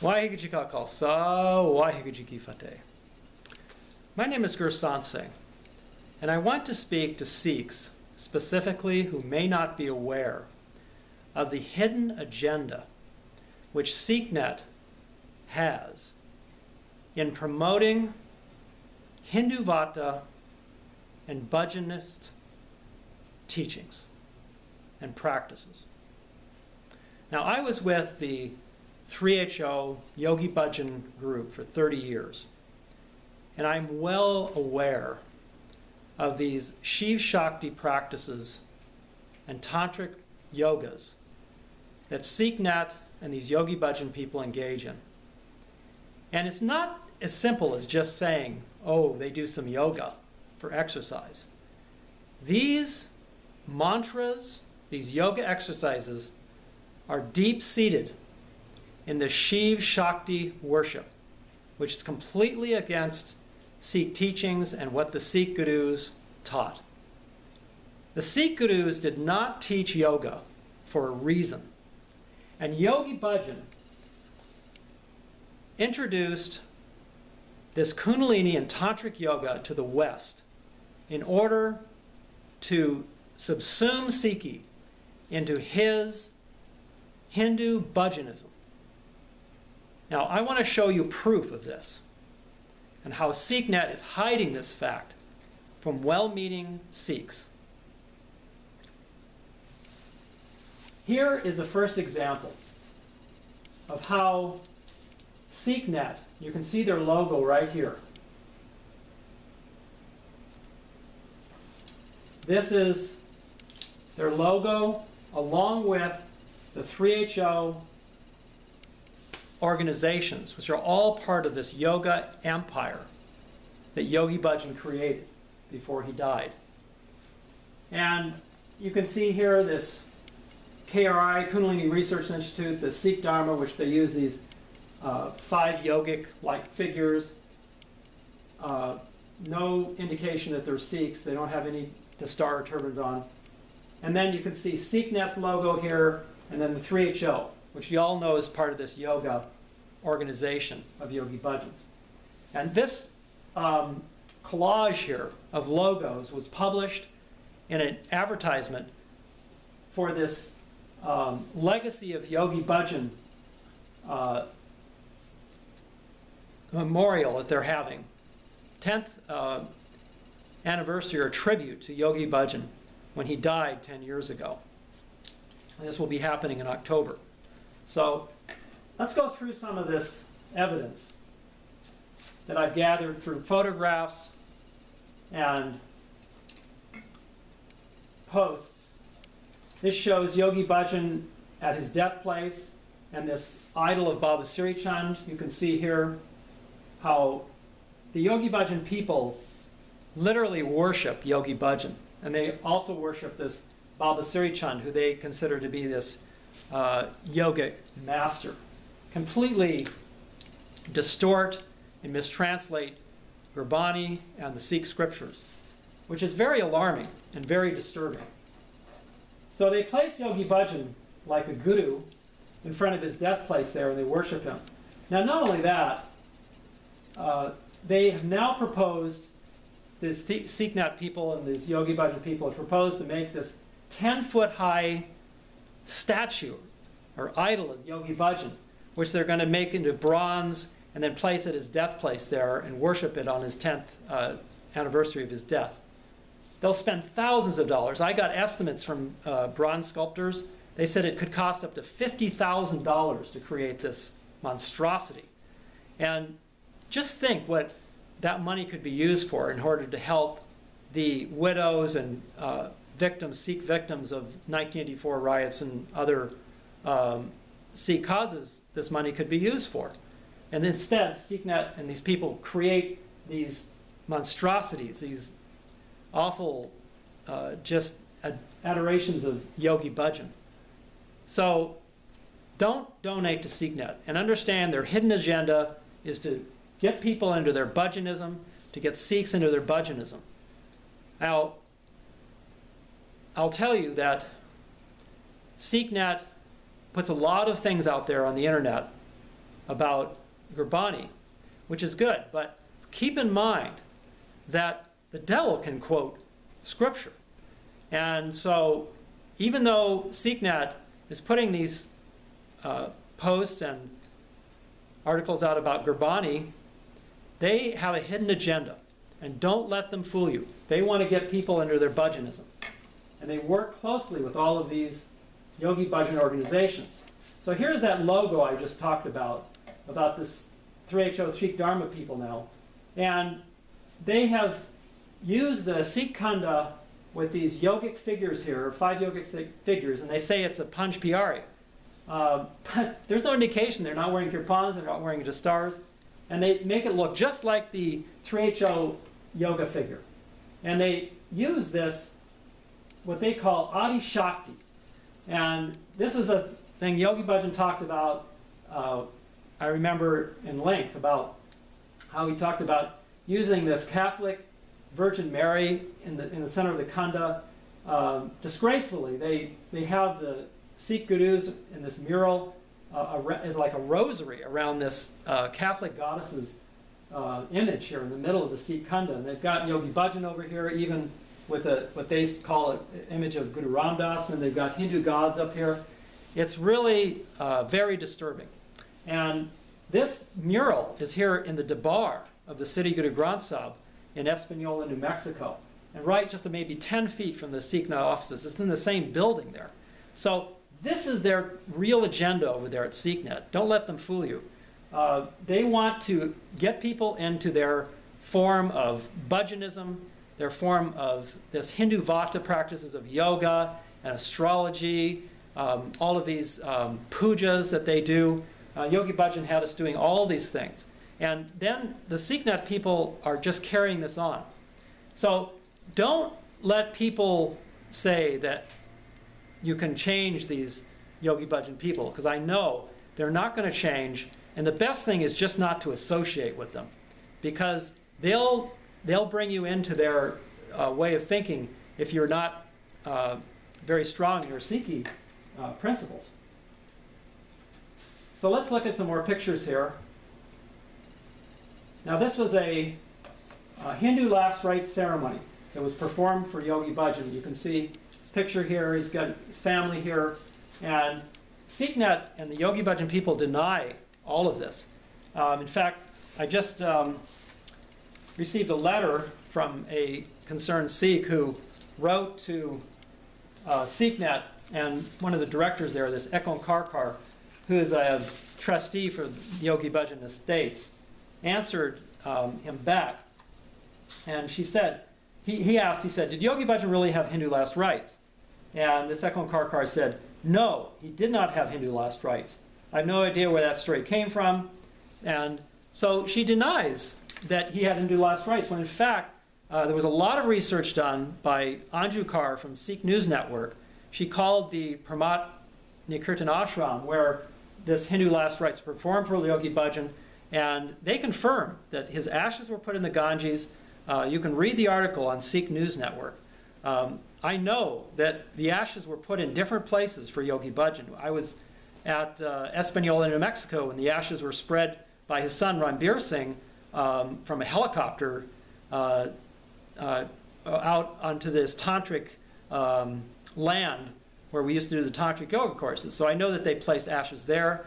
Waheguru Ji Ka Khalsa, Waheguru Ji Ki Fateh. My name is Gursant Singh, and I want to speak to Sikhs, specifically who may not be aware of the hidden agenda which SikhNet has in promoting Hindu Vata and Bhajanist teachings and practices. Now, I was with the 3HO Yogi Bhajan group for 30 years, and I'm well aware of these Shiv Shakti practices and tantric yogas that SikhNet and these Yogi Bhajan people engage in. And it's not as simple as just saying, oh, they do some yoga for exercise. These mantras, these yoga exercises, are deep-seated in the Shiv Shakti worship, which is completely against Sikh teachings and what the Sikh gurus taught. The Sikh gurus did not teach yoga for a reason. And Yogi Bhajan introduced this Kundalini and Tantric yoga to the West in order to subsume Sikhi into his Hindu Bhajanism. Now, I want to show you proof of this and how SikhNet is hiding this fact from well-meaning Sikhs. Here is the first example of how SikhNet, you can see their logo right here. This is their logo along with the 3HO organizations, which are all part of this yoga empire that Yogi Bhajan created before he died. And you can see here this KRI, Kundalini Research Institute, the Sikh Dharma, which they use these 5 yogic-like figures. No indication that they're Sikhs. They don't have any dastar turbans on. And then you can see SikhNet's logo here, and then the 3HO, which you all know is part of this yoga organization of Yogi Bhajans. And this collage here of logos was published in an advertisement for this legacy of Yogi Bhajan memorial that they're having. 10th anniversary or tribute to Yogi Bhajan when he died 10 years ago. And this will be happening in October. So let's go through some of this evidence that I've gathered through photographs and posts. This shows Yogi Bhajan at his death place and this idol of Baba Sri Chand. You can see here how the Yogi Bhajan people literally worship Yogi Bhajan. And they also worship this Baba Sri Chand, who they consider to be this yogic master. Completely distort and mistranslate Gurbani and the Sikh scriptures, which is very alarming and very disturbing. So they place Yogi Bhajan like a guru in front of his death place there, and they worship him. Now, not only that, they have now proposed, these SikhNet people and these Yogi Bhajan people have proposed to make this 10-foot-high statue or idol of Yogi Bhajan, which they're going to make into bronze and then place at his death place there and worship it on his 10th anniversary of his death. They'll spend thousands of dollars. I got estimates from bronze sculptors. They said it could cost up to $50,000 to create this monstrosity. And just think what that money could be used for in order to help the widows and victims, Sikh victims of 1984 riots and other Sikh causes this money could be used for. And instead, SikhNet and these people create these monstrosities, these awful just adorations of Yogi Bhajan. So don't donate to SikhNet, and understand their hidden agenda is to get people into their Bhajanism, to get Sikhs into their Bhajanism. Now, I'll tell you that SikhNet puts a lot of things out there on the internet about Gurbani, which is good. But keep in mind that the devil can quote scripture. And so even though SikhNet is putting these posts and articles out about Gurbani, they have a hidden agenda. And don't let them fool you. They want to get people into their Bhajanism. And they work closely with all of these Yogi Bhajan organizations. So here's that logo I just talked about this 3HO Sikh Dharma people now. And they have used the Sikh Khanda with these yogic figures here, 5 yogic figures, and they say it's a Panch Pyare. But there's no indication they're not wearing kirpans, they're not wearing dastars. And they make it look just like the 3HO yoga figure. And they use this, what they call Adi Shakti. And this is a thing Yogi Bhajan talked about, I remember in length, about how he talked about using this Catholic Virgin Mary in the center of the Khanda. Disgracefully, they have the Sikh gurus in this mural as like a rosary around this Catholic goddess's image here in the middle of the Sikh Khanda. And they've got Yogi Bhajan over here, even with what they call an image of Guru Ram Das, and they've got Hindu gods up here. It's really very disturbing. And this mural is here in the Dabar of the city Guru Granth Sahib in Espanola, New Mexico, and right just maybe 10 feet from the SikhNet offices. It's in the same building there. So this is their real agenda over there at SikhNet. Don't let them fool you. They want to get people into their form of Bhajanism, their form of this Hindu Vata practices of yoga and astrology, all of these pujas that they do. Yogi Bhajan had us doing all these things. And then the SikhNet people are just carrying this on. So don't let people say that you can change these Yogi Bhajan people, because I know they're not going to change. And the best thing is just not to associate with them, because they'll bring you into their way of thinking if you're not very strong in your Sikhi principles. So let's look at some more pictures here. Now this was a Hindu last rites ceremony that was performed for Yogi Bhajan. You can see his picture here, he's got his family here, and SikhNet and the Yogi Bhajan people deny all of this. In fact, I just received a letter from a concerned Sikh who wrote to SikhNet, and one of the directors there, this Ekon Karkar, who is a trustee for Yogi Bhajan Estates, answered him back. And she said, he asked, he said, did Yogi Bhajan really have Hindu last rites? And this Ekon Karkar said, no, he did not have Hindu last rites. I have no idea where that story came from. And so she denies that he had Hindu last rites, when in fact, there was a lot of research done by Anju Kaur from Sikh News Network. She called the Pramat Nikirtan Ashram, where this Hindu last rites performed for Yogi Bhajan, and they confirmed that his ashes were put in the Ganges. You can read the article on Sikh News Network. I know that the ashes were put in different places for Yogi Bhajan. I was at Espanola, New Mexico, and the ashes were spread by his son Ranbir Singh from a helicopter out onto this tantric land where we used to do the tantric yoga courses. So I know that they placed ashes there.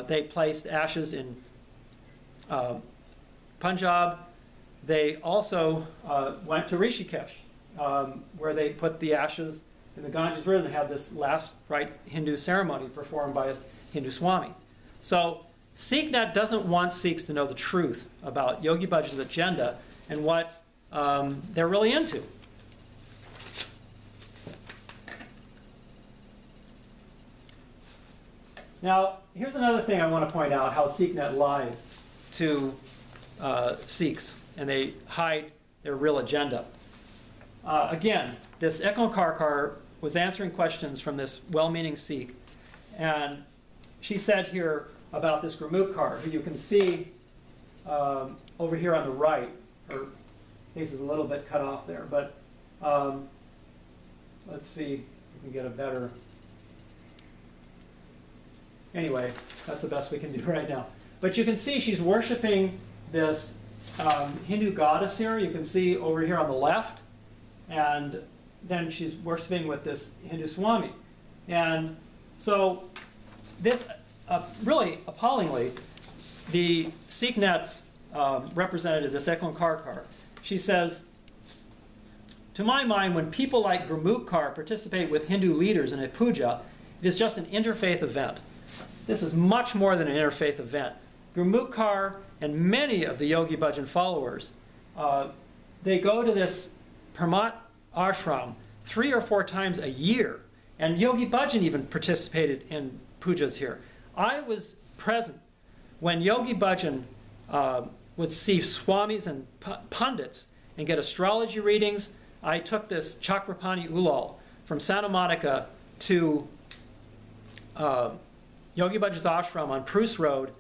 They placed ashes in Punjab. They also went to Rishikesh, where they put the ashes in the Ganges River and had this last rite Hindu ceremony performed by a Hindu Swami. So SikhNet doesn't want Sikhs to know the truth about Yogi Bhajan's agenda and what they're really into. Now, here's another thing I want to point out, how SikhNet lies to Sikhs, and they hide their real agenda. Again, this Ekon Karkar was answering questions from this well-meaning Sikh, and she said here about this Gurmukhar, who you can see over here on the right. Her face is a little bit cut off there, but let's see if we can get a better... Anyway, that's the best we can do right now. But you can see she's worshiping this Hindu goddess here. You can see over here on the left. And then she's worshiping with this Hindu Swami. And so this, really appallingly, the SikhNet representative, this Eklund Karkar, she says, to my mind, when people like Gurmukh Kar participate with Hindu leaders in a puja, it is just an interfaith event. This is much more than an interfaith event. Gurmukh Kar and many of the Yogi Bhajan followers, they go to this Parmat ashram 3 or 4 times a year. And Yogi Bhajan even participated in pujas here. I was present when Yogi Bhajan would see swamis and pundits and get astrology readings. I took this Chakrapani Ulal from Santa Monica to Yogi Bhajan's ashram on Prus Road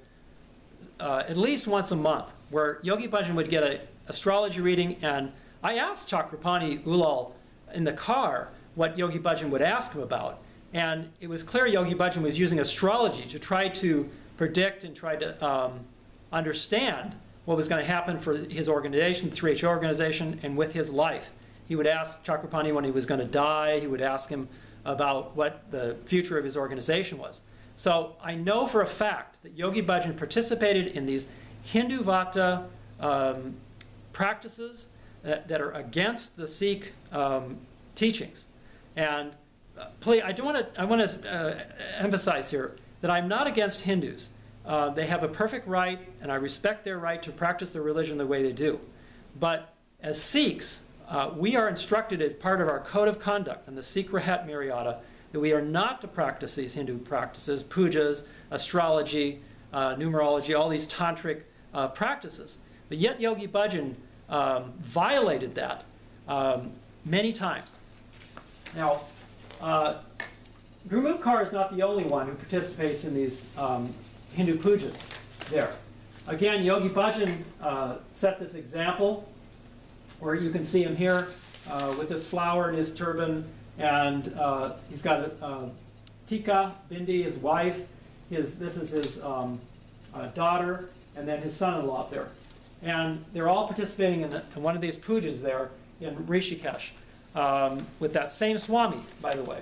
at least once a month, where Yogi Bhajan would get an astrology reading, and I asked Chakrapani Ulal in the car what Yogi Bhajan would ask him about. And it was clear Yogi Bhajan was using astrology to try to predict and try to understand what was going to happen for his organization, the 3H organization, and with his life. He would ask Chakrapani when he was going to die. He would ask him about what the future of his organization was. So I know for a fact that Yogi Bhajan participated in these Hindu Vata practices that are against the Sikh teachings. And please, I want to emphasize here that I'm not against Hindus. They have a perfect right, and I respect their right to practice their religion the way they do. But as Sikhs, we are instructed as part of our code of conduct in the Sikh Rahat Maryada that we are not to practice these Hindu practices, pujas, astrology, numerology, all these tantric practices. But yet Yogi Bhajan violated that many times. Now, Gurmukh Kar is not the only one who participates in these Hindu pujas there. Again, Yogi Bhajan set this example where you can see him here with this flower in his turban, and he's got a Tika, Bindi, his wife. This is his daughter, and then his son-in-law up there. And they're all participating in one of these pujas there in Rishikesh with that same Swami, by the way.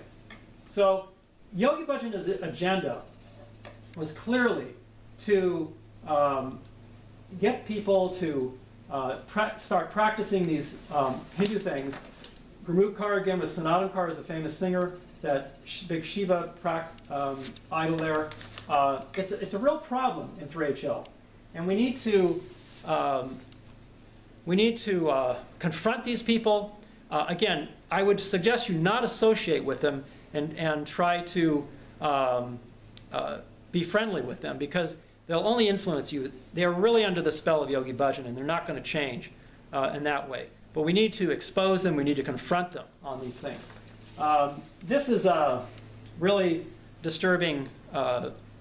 So Yogi Bhajan's agenda was clearly to get people to start practicing these Hindu things. Gurmukh Kar, again, with Sanatan Kar, is a famous singer, that big Shiva idol there. It's a real problem in 3HL. And we need to confront these people. Again, I would suggest you not associate with them and try to be friendly with them, because they'll only influence you. They're really under the spell of Yogi Bhajan, and they're not going to change in that way. But we need to expose them. We need to confront them on these things. This is a really disturbing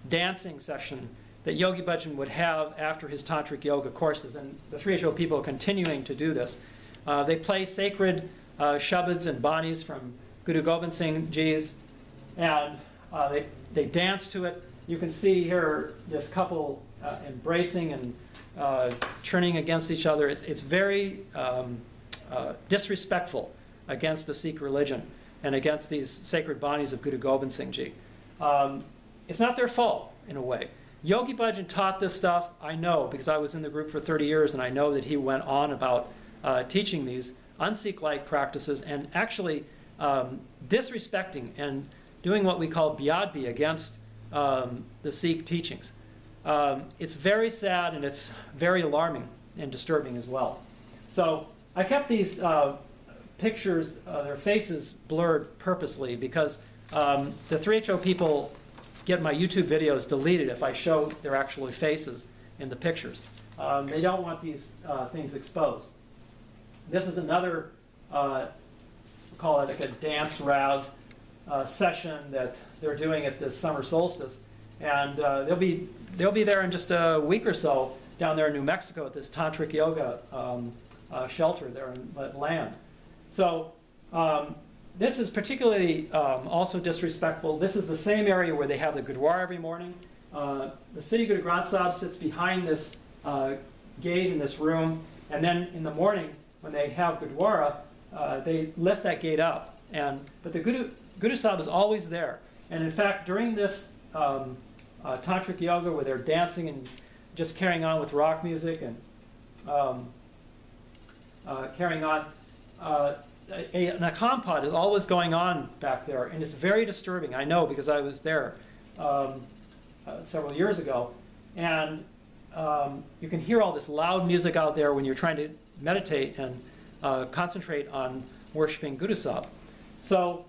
dancing session that Yogi Bhajan would have after his tantric yoga courses, and the 3HO people are continuing to do this. They play sacred shabads and banis from Guru Gobind Singh Ji's, and they dance to it. You can see here this couple embracing and churning against each other. It's very disrespectful against the Sikh religion and against these sacred banis of Guru Gobind Singh Ji. It's not their fault, in a way. Yogi Bhajan taught this stuff, I know, because I was in the group for 30 years, and I know that he went on about teaching these un-Sikh-like practices and actually disrespecting and doing what we call biadbi against the Sikh teachings. It's very sad, and it's very alarming and disturbing as well. So I kept these pictures, their faces blurred purposely, because the 3HO people get my YouTube videos deleted if I show their actual faces in the pictures. They don't want these things exposed. This is another, we'll call it like a dance rav session that they're doing at this summer solstice. And they'll be there in just a week or so down there in New Mexico at this tantric yoga shelter there in land. So this is particularly also disrespectful. This is the same area where they have the Gurdwara every morning, The Siddhi Guru Granth Sahib sits behind this gate in this room, and then in the morning when they have Gurdwara, they lift that gate up. But the Guru Sahib is always there. And in fact, during this tantric yoga where they're dancing and just carrying on with rock music and carrying on, an akampad is always going on back there, and it's very disturbing. I know because I was there several years ago, and you can hear all this loud music out there when you're trying to meditate and concentrate on worshiping Guru Sahib. So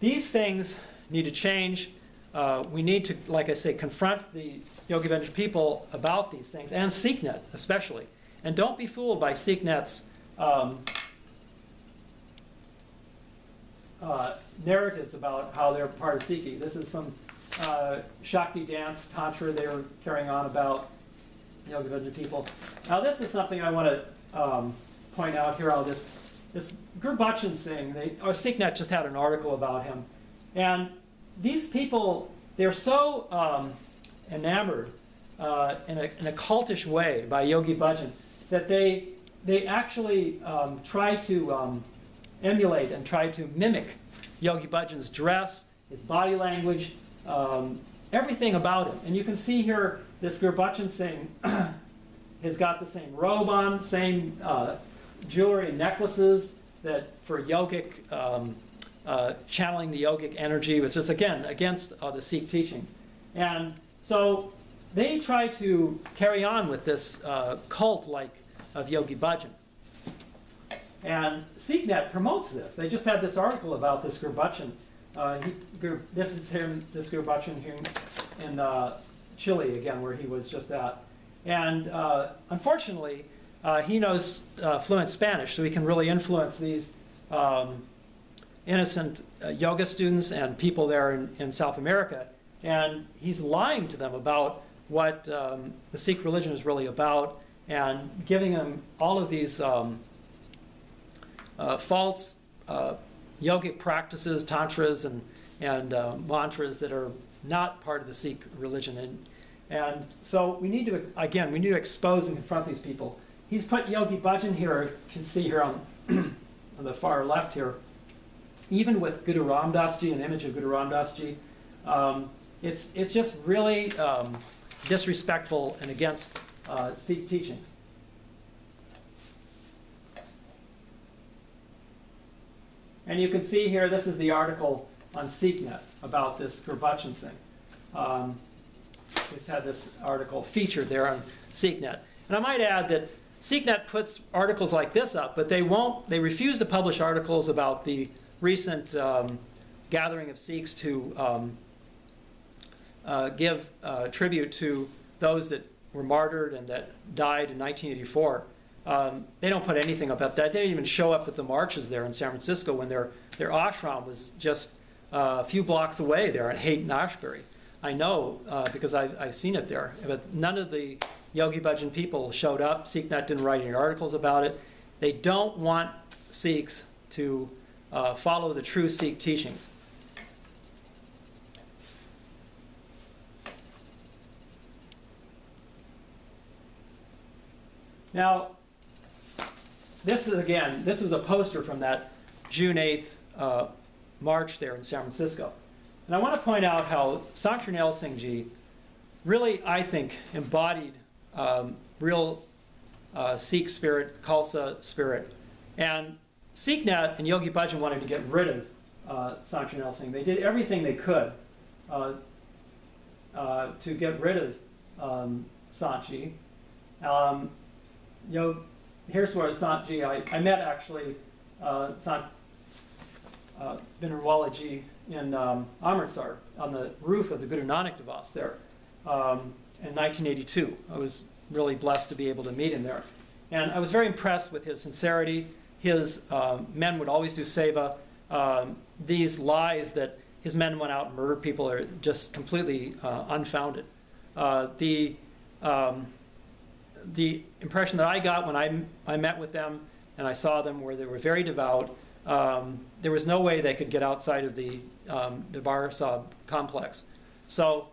these things need to change. We need to, like I say, confront the Yogi Bhajan people about these things, and SikhNet especially. And don't be fooled by SikhNet's narratives about how they're part of Sikhi. This is some Shakti dance, Tantra they were carrying on about Yogi Bhajan people. Now this is something I want to point out here. This Guru Bhajan Singh, SikhNet just had an article about him. And these people, they're so enamored in a cultish way by Yogi Bhajan that they actually try to emulate and try to mimic Yogi Bhajan's dress, his body language, everything about him. And you can see here this Guru Bhajan Singh has got the same robe on, same jewelry and necklaces that for yogic, channeling the yogic energy, which is again against the Sikh teachings. And so they try to carry on with this cult like of Yogi Bhajan. And SikhNet promotes this. They just had this article about this Guru Bhajan. This is this Guru Bhajan here in Chile again, where he was just at. And unfortunately, he knows fluent Spanish, so he can really influence these innocent yoga students and people there in South America. And he's lying to them about what the Sikh religion is really about, and giving them all of these false yogic practices, tantras, and mantras that are not part of the Sikh religion. And so we need to, again, we need to expose and confront these people. He's put Yogi Bhajan here, you can see here on, on the far left here, even with Guru Ram Das Ji, an image of Guru Ram Das Ji. It's just really disrespectful and against Sikh teachings. And you can see here, this is the article on SikhNet about this Guru Bhajan Singh. It's had this article featured there on SikhNet. And I might add that SikhNet puts articles like this up, but they refuse to publish articles about the recent gathering of Sikhs to give tribute to those that were martyred and that died in 1984. They don't put anything about that. They didn't even show up at the marches there in San Francisco when their ashram was just a few blocks away there at Haight and Ashbury. I know because I've seen it there. But none of the Yogi Bhajan people showed up. SikhNet didn't write any articles about it. They don't want Sikhs to follow the true Sikh teachings. Now, this was a poster from that June 8th march there in San Francisco. And I want to point out how Sant Charnail Singh Ji really, I think, embodied real Sikh spirit, Khalsa spirit. And SikhNet and Yogi Bhajan wanted to get rid of Sant Charnail Singh. They did everything they could to get rid of Sant Ji. Here's where Sant Ji, I met actually Sant Binnerwala Ji in Amritsar on the roof of the Guru Nanak Devas there in 1982. I was really blessed to be able to meet him there. And I was very impressed with his sincerity. His men would always do seva. These lies that his men went out and murdered people are just completely unfounded. The impression that I got when I met with them and I saw them where they were very devout. There was no way they could get outside of the Darbar Sahib complex. So